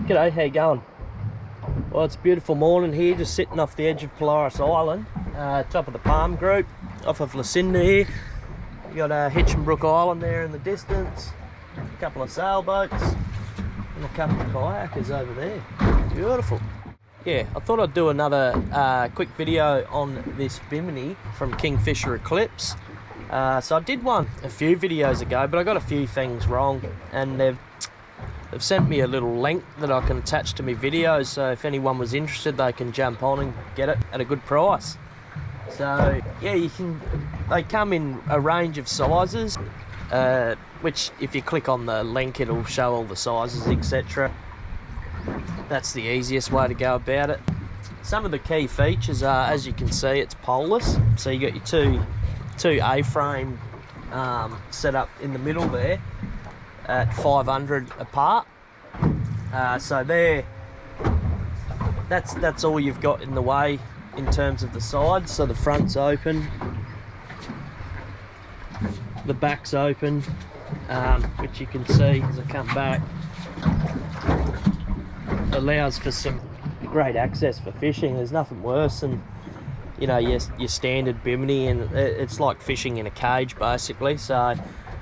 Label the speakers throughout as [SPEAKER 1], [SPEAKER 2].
[SPEAKER 1] G'day, how you going? Well, it's a beautiful morning here, just sitting off the edge of Polaris Island, top of the palm group, off of Lucinda here. You got Hitchinbrook Island there in the distance, a couple of sailboats, and a couple of kayakers over there. Beautiful. Yeah, I thought I'd do another quick video on this Bimini from KingFisher Eclipse. So I did one a few videos ago, but I got a few things wrong, and they've sent me a little link that I can attach to my videos, so if anyone was interested they can jump on and get it at a good price. So yeah, they come in a range of sizes, which if you click on the link it'll show all the sizes, etc. That's the easiest way to go about it. Some of the key features are, as you can see, it's poleless, so you got your two A-frame set up in the middle there at 500 apart. So that's all you've got in the way in terms of the sides. So the front's open, the back's open, which you can see as I come back. Allows for some great access for fishing. There's nothing worse than, you know, your standard Bimini, and it's like fishing in a cage basically. So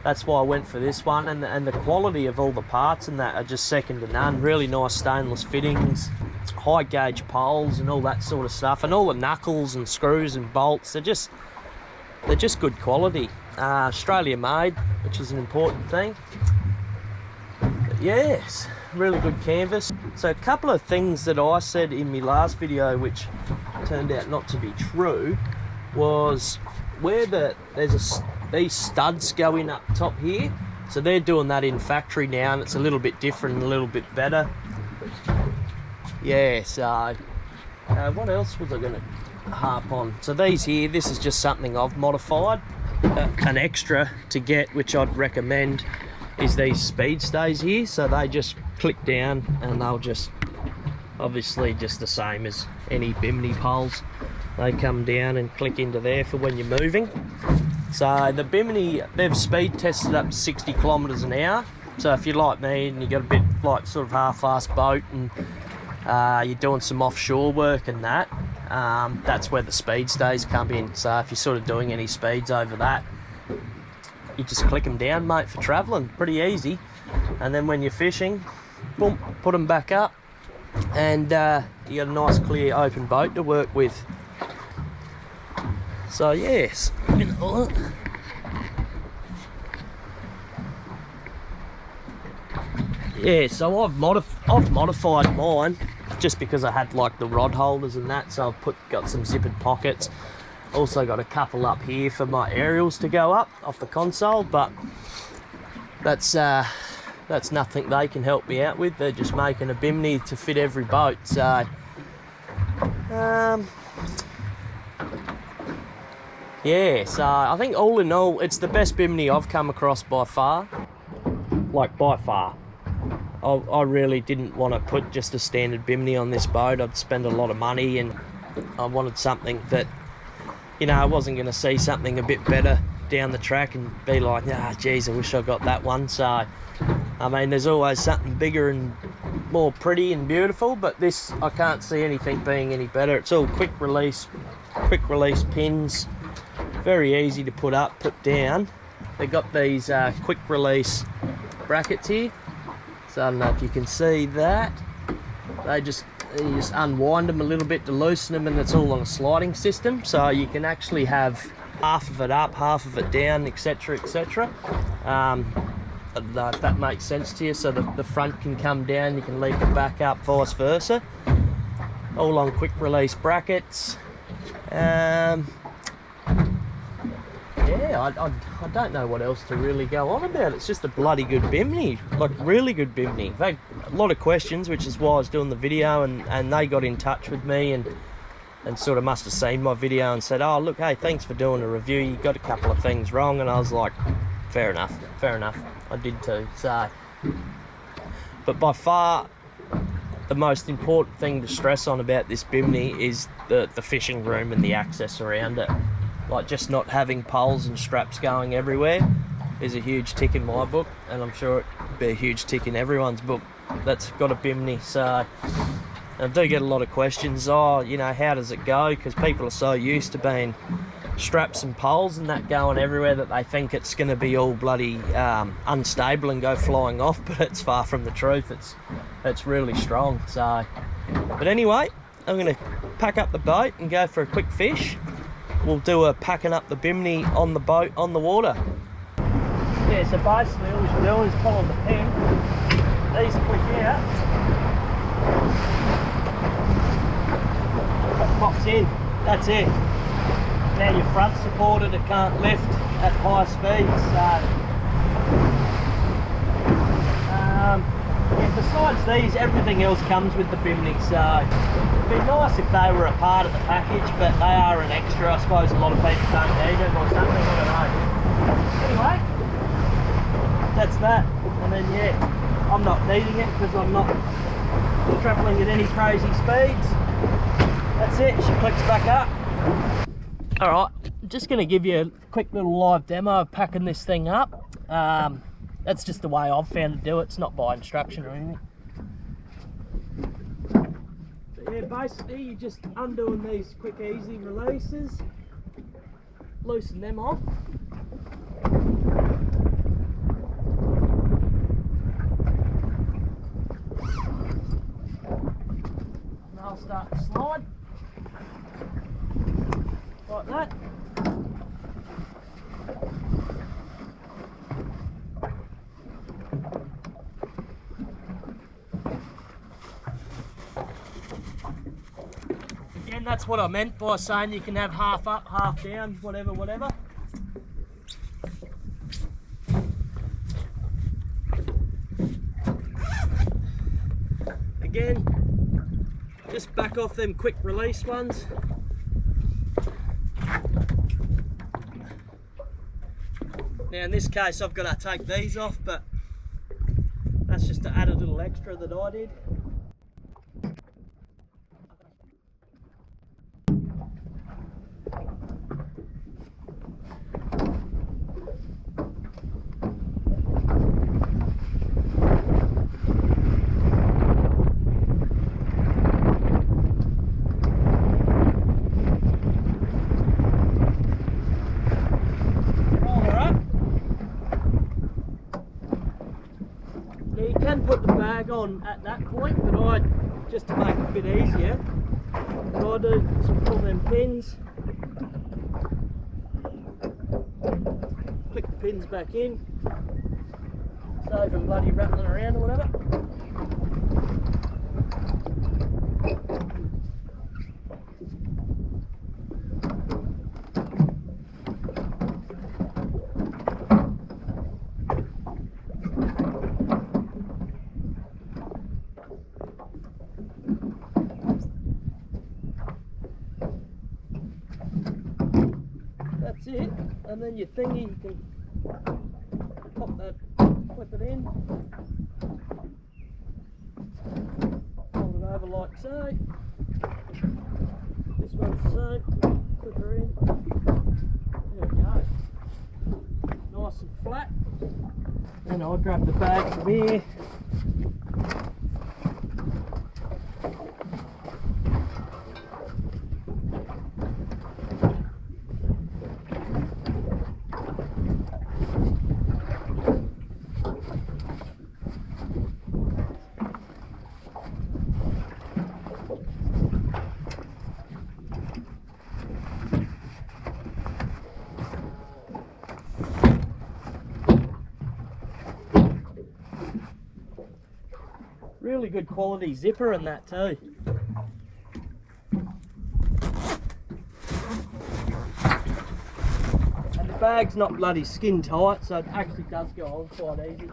[SPEAKER 1] that's why I went for this one, and the quality of all the parts and that are just second to none. Really nice stainless fittings, high gauge poles and all that sort of stuff, and all the knuckles and screws and bolts, they're just good quality. Australia made, which is an important thing. But yes, really good canvas. So a couple of things that I said in my last video which turned out not to be true was where these studs go in up top here. So they're doing that in factory now, and it's a little bit different and a little bit better. Yeah, so what else was I going to harp on? So these here, this is just something I've modified. An extra to get, which I'd recommend, is these speed stays here. So they just click down and they'll just, obviously just the same as any Bimini poles, they come down and click into there for when you're moving. So the Bimini, they've speed tested up to 60 kilometres an hour. So if you're like me and you got a bit like sort of half-assed boat and you're doing some offshore work and that, that's where the speed stays come in. So if you're sort of doing any speeds over that, you just click them down, mate, for travelling. Pretty easy. And then when you're fishing, boom, put them back up, and you got a nice clear open boat to work with. So yes, yeah, so I've modified mine just because I had like the rod holders and that, so I've got some zippered pockets. Also got a couple up here for my aerials to go up off the console, but that's nothing they can help me out with. They're just making a Bimini to fit every boat. So yeah, so I think all in all, it's the best Bimini I've come across by far. Like, by far. I really didn't want to put just a standard Bimini on this boat. I'd spend a lot of money, and I wanted something that, you know, I wasn't going to see something a bit better down the track and be like, ah, geez, I wish I got that one. So, I mean, there's always something bigger and more pretty and beautiful, but this, I can't see anything being any better. It's all quick release pins. Very easy to put up, put down. They've got these quick release brackets here. So I don't know if you can see that. You just unwind them a little bit to loosen them, and it's all on a sliding system. So you can actually have half of it up, half of it down, etc, etc. I don't know if that makes sense to you. So the front can come down, you can leave the back up, vice versa. All on quick release brackets. Yeah, I don't know what else to really go on about. It's just a bloody good Bimini, like really good Bimini. In fact, a lot of questions, which is why I was doing the video, and they got in touch with me and sort of must have seen my video and said, oh look, hey, thanks for doing a review, you got a couple of things wrong. And I was like, fair enough, I did too. So, but by far the most important thing to stress on about this Bimini is the fishing room and the access around it. Like, just not having poles and straps going everywhere is a huge tick in my book, and I'm sure it'd be a huge tick in everyone's book. that's got a Bimini. So I do get a lot of questions, oh, you know, how does it go? Because people are so used to being straps and poles and that going everywhere that they think it's going to be all bloody unstable and go flying off, but it's far from the truth. It's really strong. So, but anyway, I'm going to pack up the boat and go for a quick fish. We'll do a packing up the Bimini on the boat on the water. Yeah, so basically all you do is follow the pin, these click out, that pops in, that's it. Now your front's supported, it can't lift at high speeds. So, yeah, besides these, everything else comes with the Bimini. So it'd be nice if they were a part of the package, but they are an extra. I suppose a lot of people don't need them or something, I don't know. Anyway, that's that. And then yeah, I'm not needing it because I'm not travelling at any crazy speeds. That's it, she clicks back up. Alright, I'm just going to give you a quick little live demo of packing this thing up. That's just the way I've found to do it, it's not by instruction or anything. But yeah, basically you're just undoing these quick easy releases, loosen them off. And I'll start to slide. Like that. Again, that's what I meant by saying you can have half up, half down, whatever, whatever. Again, just back off them quick release ones. Now in this case I've got to take these off, but that's just to add a little extra that I did. Put the bag on at that point, but I, just to make it a bit easier, what I do is pull them pins, click the pins back in, save them bloody rattling around or whatever. That's it, and then your thingy, you can pop that, clip it in, fold it over like so. This one's the same, clip her in. There we go. Nice and flat. And I'll grab the bag from here. Really good quality zipper in that too. And the bag's not bloody skin tight, so it actually does go on quite easy.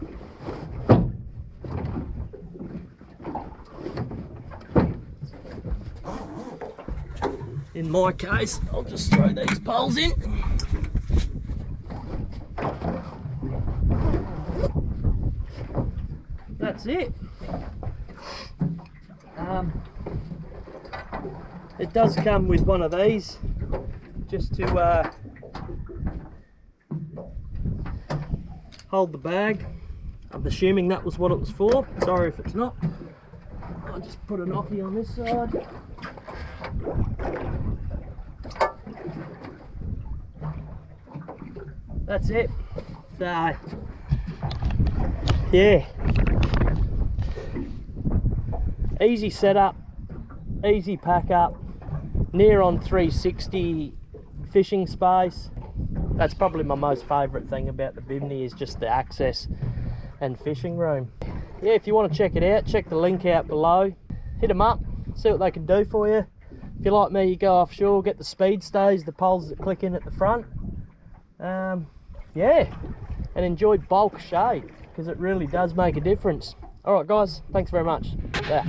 [SPEAKER 1] In my case, I'll just throw these poles in. That's it. It does come with one of these, just to hold the bag. I'm assuming that was what it was for. Sorry if it's not. I'll just put a knocky on this side. That's it. So, yeah. Easy setup, easy pack up, near on 360 fishing space. That's probably my most favourite thing about the Bimini, is just the access and fishing room. Yeah, if you want to check it out, check the link out below. Hit them up, see what they can do for you. If you're like me, you go offshore, get the speed stays, the poles that click in at the front. Yeah, and enjoy bulk shade, because it really does make a difference. Alright guys, thanks very much. Yeah.